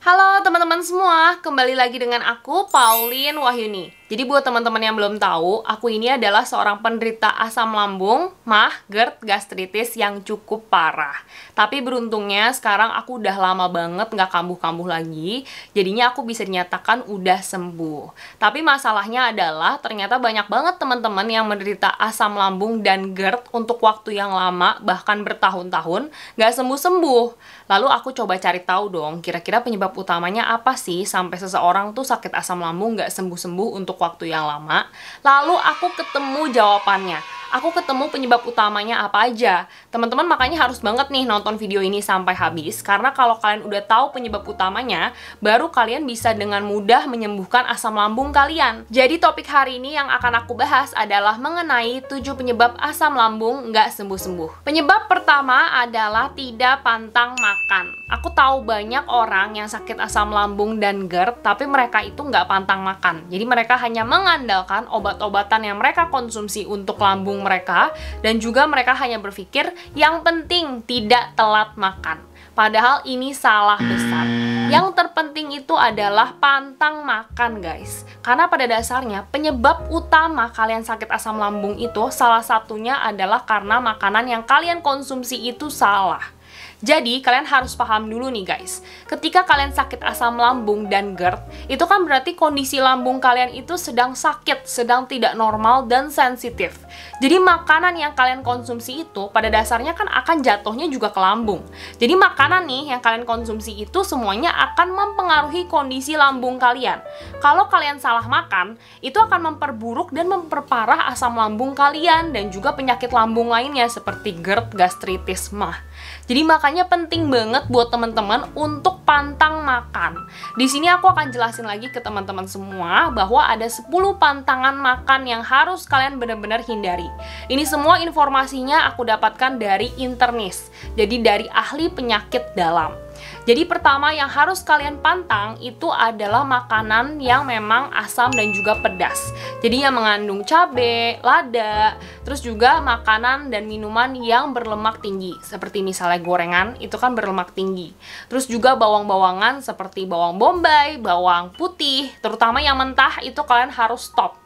Halo teman-teman semua, kembali lagi dengan aku, Pauline Wahyuni. Jadi buat teman-teman yang belum tahu, aku ini adalah seorang penderita asam lambung, MAH, GERD, gastritis yang cukup parah. Tapi beruntungnya sekarang aku udah lama banget nggak kambuh-kambuh lagi, jadinya aku bisa dinyatakan udah sembuh. Tapi masalahnya adalah ternyata banyak banget teman-teman yang menderita asam lambung dan GERD untuk waktu yang lama, bahkan bertahun-tahun, nggak sembuh-sembuh. Lalu aku coba cari tahu dong, kira-kira penyebab utamanya apa sih sampai seseorang tuh sakit asam lambung nggak sembuh-sembuh untuk waktu yang lama. Lalu aku ketemu jawabannya. Aku ketemu penyebab utamanya apa aja. Teman-teman makanya harus banget nih nonton video ini sampai habis, karena kalau kalian udah tahu penyebab utamanya, baru kalian bisa dengan mudah menyembuhkan asam lambung kalian. Jadi topik hari ini yang akan aku bahas adalah mengenai 7 penyebab asam lambung nggak sembuh-sembuh. Penyebab pertama adalah tidak pantang makan. Aku tahu banyak orang yang sakit asam lambung dan GERD, tapi mereka itu nggak pantang makan. Jadi mereka hanya mengandalkan obat-obatan yang mereka konsumsi untuk lambung mereka, dan juga mereka hanya berpikir yang penting tidak telat makan. Padahal ini salah besar. Yang terpenting itu adalah pantang makan, guys. Karena pada dasarnya penyebab utama kalian sakit asam lambung itu salah satunya adalah karena makanan yang kalian konsumsi itu salah. Jadi, kalian harus paham dulu nih guys, ketika kalian sakit asam lambung dan GERD, itu kan berarti kondisi lambung kalian itu sedang sakit, sedang tidak normal dan sensitif. Jadi, makanan yang kalian konsumsi itu pada dasarnya kan akan jatuhnya juga ke lambung. Jadi, makanan nih yang kalian konsumsi itu semuanya akan mempengaruhi kondisi lambung kalian. Kalau kalian salah makan, itu akan memperburuk dan memperparah asam lambung kalian dan juga penyakit lambung lainnya seperti GERD, gastritis, MAH. Jadi makanya penting banget buat teman-teman untuk pantang makan. Di sini aku akan jelasin lagi ke teman-teman semua bahwa ada 10 pantangan makan yang harus kalian benar-benar hindari. Ini semua informasinya aku dapatkan dari internis. Jadi dari ahli penyakit dalam. Jadi pertama yang harus kalian pantang itu adalah makanan yang memang asam dan juga pedas. Jadi yang mengandung cabai, lada, terus juga makanan dan minuman yang berlemak tinggi. Seperti misalnya gorengan, itu kan berlemak tinggi. Terus juga bawang-bawangan seperti bawang bombay, bawang putih, terutama yang mentah itu kalian harus stop.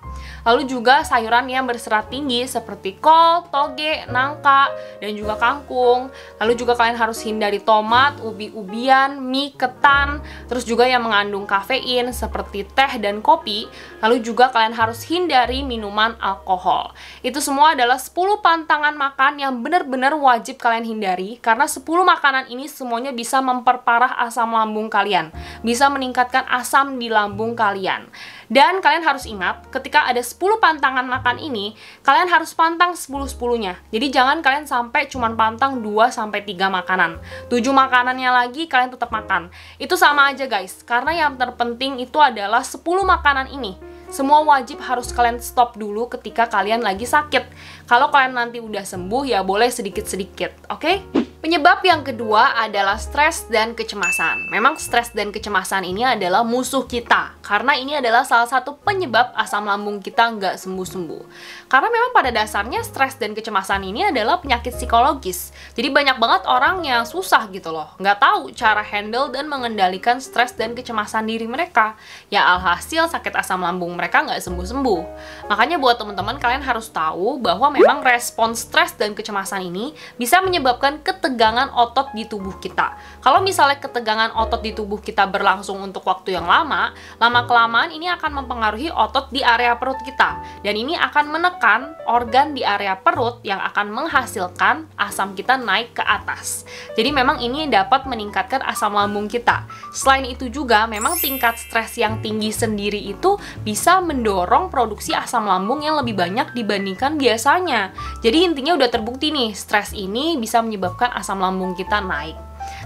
Lalu juga sayuran yang berserat tinggi seperti kol, toge, nangka, dan juga kangkung. Lalu juga kalian harus hindari tomat, ubi-ubian, mie, ketan, terus juga yang mengandung kafein seperti teh dan kopi. Lalu juga kalian harus hindari minuman alkohol. Itu semua adalah 10 pantangan makan yang benar-benar wajib kalian hindari, karena 10 makanan ini semuanya bisa memperparah asam lambung kalian, bisa meningkatkan asam di lambung kalian. Dan kalian harus ingat, ketika ada 10 pantangan makan ini, kalian harus pantang 10-10-nya. Jadi jangan kalian sampai cuman pantang 2-3 makanan. 7 makanannya lagi kalian tetap makan. Itu sama aja guys, karena yang terpenting itu adalah 10 makanan ini. Semua wajib harus kalian stop dulu ketika kalian lagi sakit. Kalau kalian nanti udah sembuh ya boleh sedikit-sedikit, oke? Penyebab yang kedua adalah stres dan kecemasan. Memang stres dan kecemasan ini adalah musuh kita, karena ini adalah salah satu penyebab asam lambung kita nggak sembuh-sembuh. Karena memang pada dasarnya stres dan kecemasan ini adalah penyakit psikologis. Jadi banyak banget orang yang susah gitu loh, nggak tahu cara handle dan mengendalikan stres dan kecemasan diri mereka. Ya alhasil sakit asam lambung mereka nggak sembuh-sembuh. Makanya buat teman-teman kalian harus tahu bahwa memang respon stres dan kecemasan ini bisa menyebabkan ketegangan otot di tubuh kita. Kalau misalnya ketegangan otot di tubuh kita berlangsung untuk waktu yang lama, lama-kelamaan ini akan mempengaruhi otot di area perut kita. Dan ini akan menekan organ di area perut yang akan menghasilkan asam kita naik ke atas. Jadi memang ini dapat meningkatkan asam lambung kita. Selain itu juga, memang tingkat stres yang tinggi sendiri itu bisa mendorong produksi asam lambung yang lebih banyak dibandingkan biasanya. Jadi intinya udah terbukti nih, stres ini bisa menyebabkan asam lambung kita naik.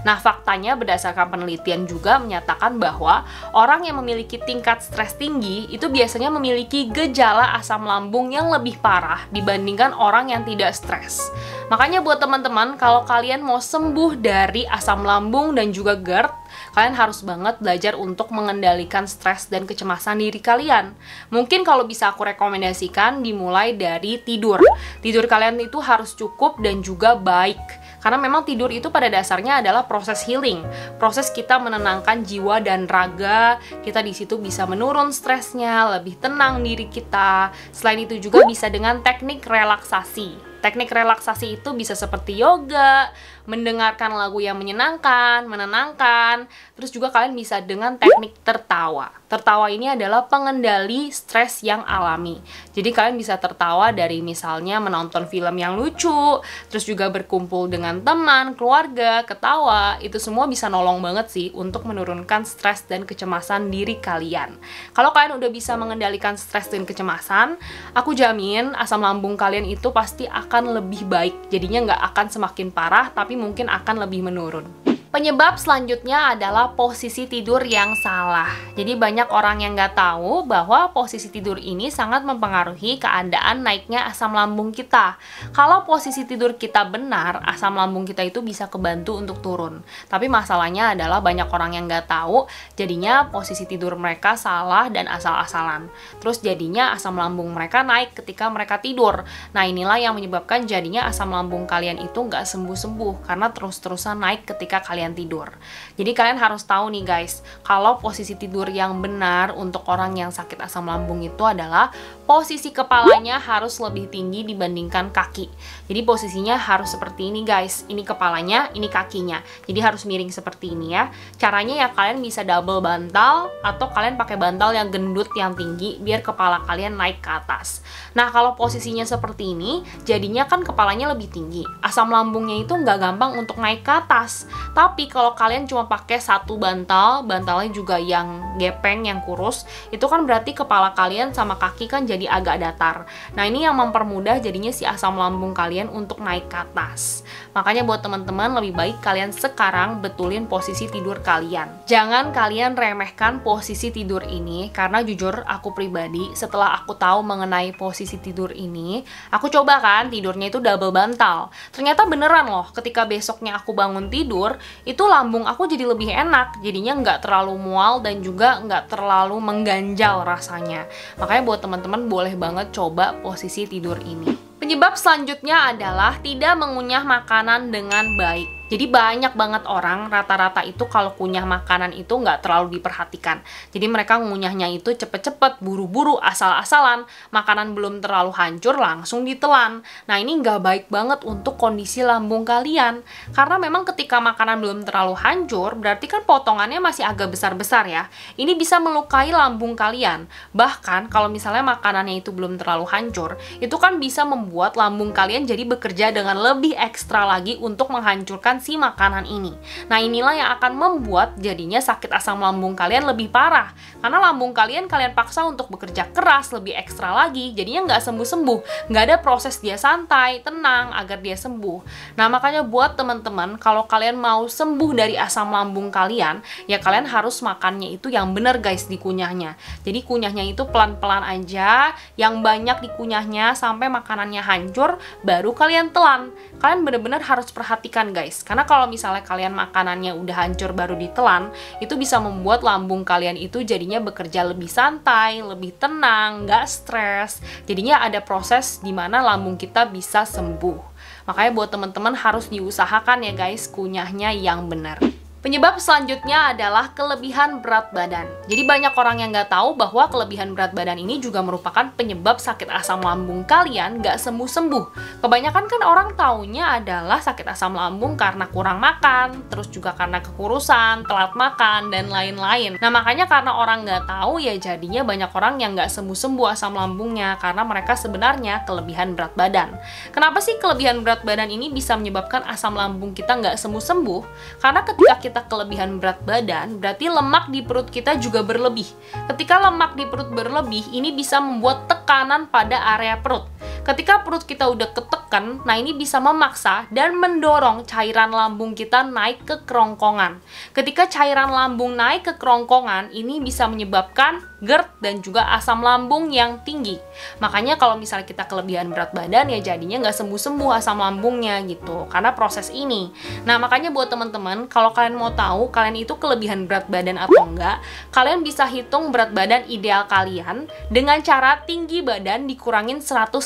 Nah, faktanya berdasarkan penelitian juga menyatakan bahwa orang yang memiliki tingkat stres tinggi itu biasanya memiliki gejala asam lambung yang lebih parah dibandingkan orang yang tidak stres. Makanya buat teman-teman, kalau kalian mau sembuh dari asam lambung dan juga GERD, kalian harus banget belajar untuk mengendalikan stres dan kecemasan diri kalian. Mungkin kalau bisa aku rekomendasikan dimulai dari tidur. Tidur kalian itu harus cukup dan juga baik. Karena memang tidur itu pada dasarnya adalah proses healing, proses kita menenangkan jiwa dan raga. Kita di situ bisa menurun stresnya, lebih tenang diri kita. Selain itu juga bisa dengan teknik relaksasi. Teknik relaksasi itu bisa seperti yoga, mendengarkan lagu yang menyenangkan, menenangkan. Terus juga kalian bisa dengan teknik tertawa. Tertawa ini adalah pengendali stres yang alami. Jadi kalian bisa tertawa dari misalnya menonton film yang lucu, terus juga berkumpul dengan teman, keluarga, ketawa. Itu semua bisa nolong banget sih untuk menurunkan stres dan kecemasan diri kalian. Kalau kalian udah bisa mengendalikan stres dan kecemasan, aku jamin asam lambung kalian itu pasti akan lebih baik. Jadinya nggak akan semakin parah, tapi mungkin akan lebih menurun. Penyebab selanjutnya adalah posisi tidur yang salah. Jadi banyak orang yang nggak tahu bahwa posisi tidur ini sangat mempengaruhi keadaan naiknya asam lambung kita. Kalau posisi tidur kita benar, asam lambung kita itu bisa kebantu untuk turun. Tapi masalahnya adalah banyak orang yang nggak tahu, jadinya posisi tidur mereka salah dan asal-asalan. Terus jadinya asam lambung mereka naik ketika mereka tidur. Nah inilah yang menyebabkan jadinya asam lambung kalian itu nggak sembuh-sembuh, karena terus-terusan naik ketika kalian tidur. Jadi kalian harus tahu nih guys, kalau posisi tidur yang benar untuk orang yang sakit asam lambung itu adalah posisi kepalanya harus lebih tinggi dibandingkan kaki. Jadi posisinya harus seperti ini guys, ini kepalanya, ini kakinya. Jadi harus miring seperti ini ya. Caranya ya kalian bisa double bantal atau kalian pakai bantal yang gendut yang tinggi biar kepala kalian naik ke atas. Nah kalau posisinya seperti ini, jadinya kan kepalanya lebih tinggi. Asam lambungnya itu nggak gampang untuk naik ke atas. Tapi kalau kalian cuma pakai satu bantal, bantalnya juga yang gepeng, yang kurus, itu kan berarti kepala kalian sama kaki kan jadi agak datar. Nah ini yang mempermudah jadinya si asam lambung kalian untuk naik ke atas. Makanya buat teman-teman lebih baik kalian sekarang betulin posisi tidur kalian. Jangan kalian remehkan posisi tidur ini, karena jujur aku pribadi setelah aku tahu mengenai posisi tidur ini, aku coba kan tidurnya itu double bantal. Ternyata beneran loh, ketika besoknya aku bangun tidur, itu lambung aku jadi lebih enak, jadinya nggak terlalu mual dan juga nggak terlalu mengganjal rasanya. Makanya buat teman-teman boleh banget coba posisi tidur ini. Penyebab selanjutnya adalah tidak mengunyah makanan dengan baik. Jadi banyak banget orang rata-rata itu kalau kunyah makanan itu nggak terlalu diperhatikan. Jadi mereka ngunyahnya itu cepet-cepet, buru-buru, asal-asalan. Makanan belum terlalu hancur langsung ditelan. Nah ini nggak baik banget untuk kondisi lambung kalian. Karena memang ketika makanan belum terlalu hancur, berarti kan potongannya masih agak besar-besar ya. Ini bisa melukai lambung kalian. Bahkan kalau misalnya makanannya itu belum terlalu hancur, itu kan bisa membuat lambung kalian jadi bekerja dengan lebih ekstra lagi untuk menghancurkan si makanan ini. Nah inilah yang akan membuat jadinya sakit asam lambung kalian lebih parah, karena lambung kalian paksa untuk bekerja keras lebih ekstra lagi, jadinya nggak sembuh-sembuh, nggak ada proses dia santai, tenang agar dia sembuh. Nah makanya buat teman-teman, kalau kalian mau sembuh dari asam lambung kalian, ya kalian harus makannya itu yang bener guys dikunyahnya. Jadi kunyahnya itu pelan-pelan aja, yang banyak dikunyahnya sampai makanannya hancur, baru kalian telan. Kalian bener-bener harus perhatikan guys, karena kalau misalnya kalian makanannya udah hancur baru ditelan, itu bisa membuat lambung kalian itu jadinya bekerja lebih santai, lebih tenang, nggak stres. Jadinya ada proses dimana lambung kita bisa sembuh. Makanya buat teman-teman harus diusahakan ya guys, kunyahnya yang benar. Penyebab selanjutnya adalah kelebihan berat badan. Jadi banyak orang yang nggak tahu bahwa kelebihan berat badan ini juga merupakan penyebab sakit asam lambung kalian nggak sembuh-sembuh. Kebanyakan kan orang taunya adalah sakit asam lambung karena kurang makan, terus juga karena kekurusan, telat makan, dan lain-lain. Nah makanya karena orang nggak tahu ya jadinya banyak orang yang nggak sembuh-sembuh asam lambungnya karena mereka sebenarnya kelebihan berat badan. Kenapa sih kelebihan berat badan ini bisa menyebabkan asam lambung kita nggak sembuh-sembuh? Karena ketika kita kelebihan berat badan, berarti lemak di perut kita juga berlebih. Ketika lemak di perut berlebih, ini bisa membuat tekanan pada area perut. Ketika perut kita udah ketekan, nah ini bisa memaksa dan mendorong cairan lambung kita naik ke kerongkongan. Ketika cairan lambung naik ke kerongkongan, ini bisa menyebabkan GERD, dan juga asam lambung yang tinggi. Makanya kalau misalnya kita kelebihan berat badan ya jadinya nggak sembuh-sembuh asam lambungnya gitu, karena proses ini. Nah makanya buat teman-teman, kalau kalian mau tahu kalian itu kelebihan berat badan atau enggak, kalian bisa hitung berat badan ideal kalian dengan cara tinggi badan dikurangin 110.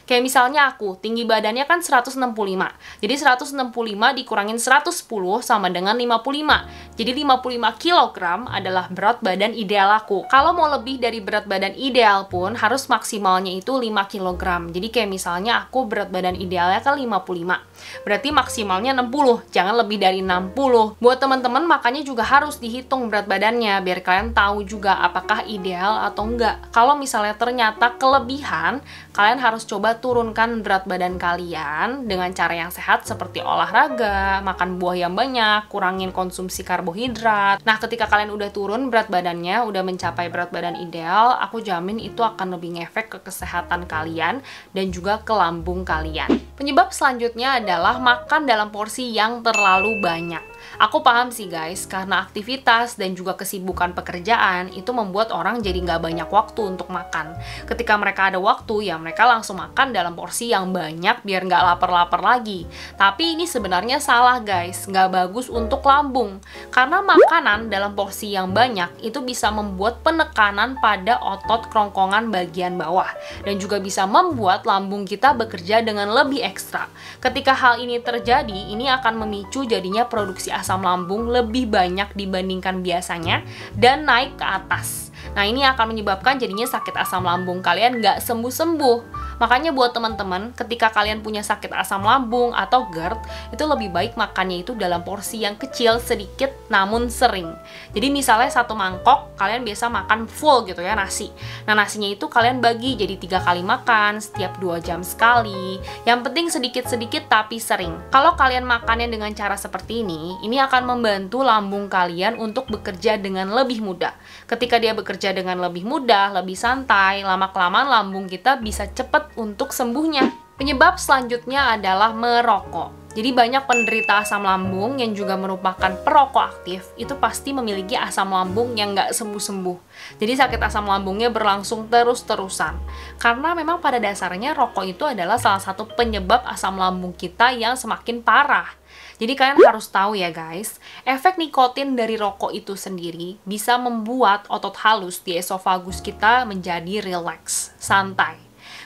Kayak misalnya aku, tinggi badannya kan 165. Jadi 165 dikurangin 110 sama dengan 55. Jadi 55 kg adalah berat badan ideal aku. Kalau mau lebih dari berat badan ideal pun harus maksimalnya itu 5 kg. Jadi kayak misalnya aku berat badan idealnya kan 55. Berarti maksimalnya 60, jangan lebih dari 60. Buat teman-teman makanya juga harus dihitung berat badannya biar kalian tahu juga apakah ideal atau enggak. Kalau misalnya ternyata kelebihan, kalian harus coba turunkan berat badan kalian dengan cara yang sehat seperti olahraga, makan buah yang banyak, kurangin konsumsi karbohidrat. Nah, ketika kalian udah turun berat badannya, udah mencapai berat badan ideal, aku jamin itu akan lebih ngefek ke kesehatan kalian dan juga ke lambung kalian. Penyebab selanjutnya adalah makan dalam porsi yang terlalu banyak. Aku paham sih guys, karena aktivitas dan juga kesibukan pekerjaan itu membuat orang jadi nggak banyak waktu untuk makan. Ketika mereka ada waktu, ya mereka langsung makan dalam porsi yang banyak biar nggak lapar-lapar lagi. Tapi ini sebenarnya salah guys, nggak bagus untuk lambung. Karena makanan dalam porsi yang banyak itu bisa membuat penekanan pada otot kerongkongan bagian bawah. Dan juga bisa membuat lambung kita bekerja dengan lebih ekstra. Ketika hal ini terjadi, ini akan memicu jadinya produksi asam lambung lebih banyak dibandingkan biasanya dan naik ke atas. Nah ini akan menyebabkan jadinya sakit asam lambung kalian nggak sembuh-sembuh. Makanya buat teman-teman, ketika kalian punya sakit asam lambung atau GERD, itu lebih baik makannya itu dalam porsi yang kecil sedikit namun sering. Jadi misalnya satu mangkok, kalian biasa makan full gitu ya nasi. Nah nasinya itu kalian bagi jadi 3 kali makan, setiap 2 jam sekali. Yang penting sedikit-sedikit tapi sering. Kalau kalian makannya dengan cara seperti ini akan membantu lambung kalian untuk bekerja dengan lebih mudah. Ketika dia bekerja dengan lebih mudah, lebih santai, lama-kelamaan lambung kita bisa cepat untuk sembuhnya. Penyebab selanjutnya adalah merokok. Jadi banyak penderita asam lambung yang juga merupakan perokok aktif itu pasti memiliki asam lambung yang nggak sembuh-sembuh. Jadi sakit asam lambungnya berlangsung terus-terusan. Karena memang pada dasarnya rokok itu adalah salah satu penyebab asam lambung kita yang semakin parah. Jadi kalian harus tahu ya guys, efek nikotin dari rokok itu sendiri bisa membuat otot halus di esofagus kita menjadi rileks, santai.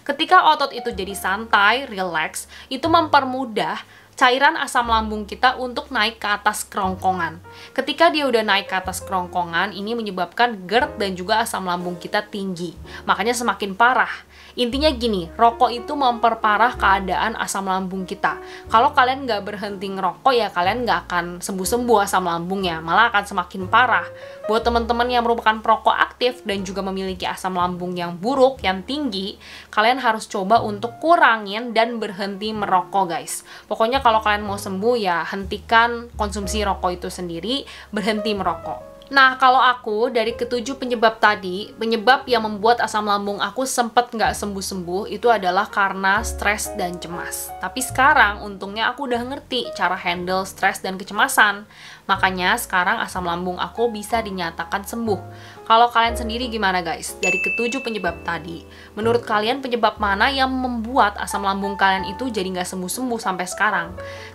Ketika otot itu jadi santai, rileks, itu mempermudah cairan asam lambung kita untuk naik ke atas kerongkongan. Ketika dia udah naik ke atas kerongkongan, ini menyebabkan GERD dan juga asam lambung kita tinggi. Makanya semakin parah. Intinya gini, rokok itu memperparah keadaan asam lambung kita. Kalau kalian nggak berhenti ngerokok ya kalian nggak akan sembuh-sembuh asam lambungnya, malah akan semakin parah. Buat teman-teman yang merupakan perokok aktif dan juga memiliki asam lambung yang buruk, yang tinggi, kalian harus coba untuk kurangin dan berhenti merokok guys. Pokoknya kalau kalian mau sembuh ya hentikan konsumsi rokok itu sendiri, berhenti merokok. Nah, kalau aku dari ketujuh penyebab tadi, penyebab yang membuat asam lambung aku sempet nggak sembuh-sembuh itu adalah karena stres dan cemas. Tapi sekarang untungnya aku udah ngerti cara handle stres dan kecemasan. Makanya sekarang asam lambung aku bisa dinyatakan sembuh. Kalau kalian sendiri gimana guys? Dari ketujuh penyebab tadi, menurut kalian penyebab mana yang membuat asam lambung kalian itu jadi nggak sembuh-sembuh sampai sekarang?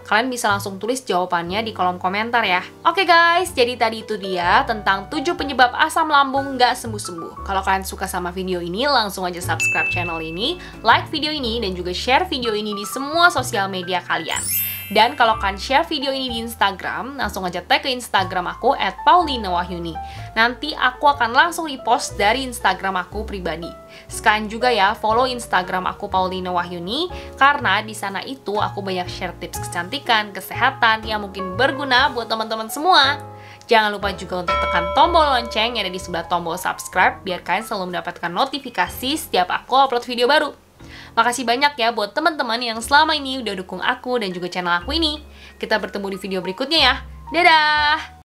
Kalian bisa langsung tulis jawabannya di kolom komentar ya. Oke guys, jadi tadi itu dia tentang 7 penyebab asam lambung nggak sembuh-sembuh. Kalau kalian suka sama video ini, langsung aja subscribe channel ini, like video ini, dan juga share video ini di semua sosial media kalian. Dan kalau kalian share video ini di Instagram, langsung aja tag ke Instagram aku @paulinawahyuni. Nanti aku akan langsung repost dari Instagram aku pribadi. Sekalian juga ya follow Instagram aku Paulina Wahyuni, karena di sana itu aku banyak share tips kecantikan, kesehatan yang mungkin berguna buat teman-teman semua. Jangan lupa juga untuk tekan tombol lonceng yang ada di sebelah tombol subscribe biar kalian selalu mendapatkan notifikasi setiap aku upload video baru. Makasih banyak ya buat teman-teman yang selama ini udah dukung aku dan juga channel aku ini. Kita bertemu di video berikutnya ya. Dadah!